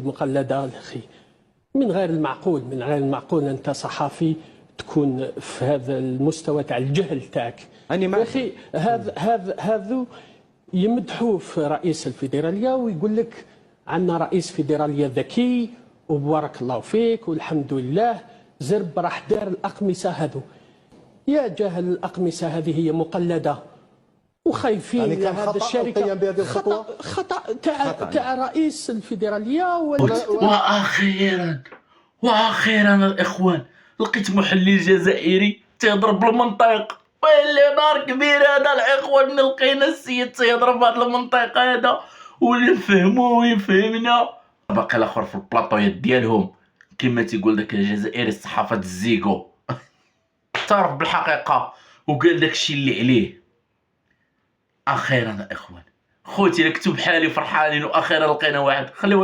المقلدة أخي، من غير المعقول، من غير المعقول أنت صحفي تكون في هذا المستوى تاع الجهل تاعك. يا أخي هذا يمدحوه في رئيس الفيدرالية ويقول لك عندنا رئيس فيدرالية ذكي وبارك الله فيك والحمد لله، زرب راح دار الأقمصة هذو. يا جاهل، الأقمصة هذه هي مقلدة وخايفين يعني كان هذا الشركة. القيام بهذه الخطوة خطأ تاع رئيس الفيدرالية واخيرا الاخوان لقيت محلل جزائري تيهضر بالمنطق. واللي نهار كبير هذا الاخوان لقينا السيد تيهضر بهذا المنطق هذا واللي نفهموه ويفهمنا. باقي الاخر في البلاطويات ديالهم كما تيقول داك الجزائري الصحافه الزيكو اعترف بالحقيقه وقال داكشي اللي عليه. اخيرا الاخوان خوتي لكتب حالي فرحانين واخيرا لقينا واحد. خليو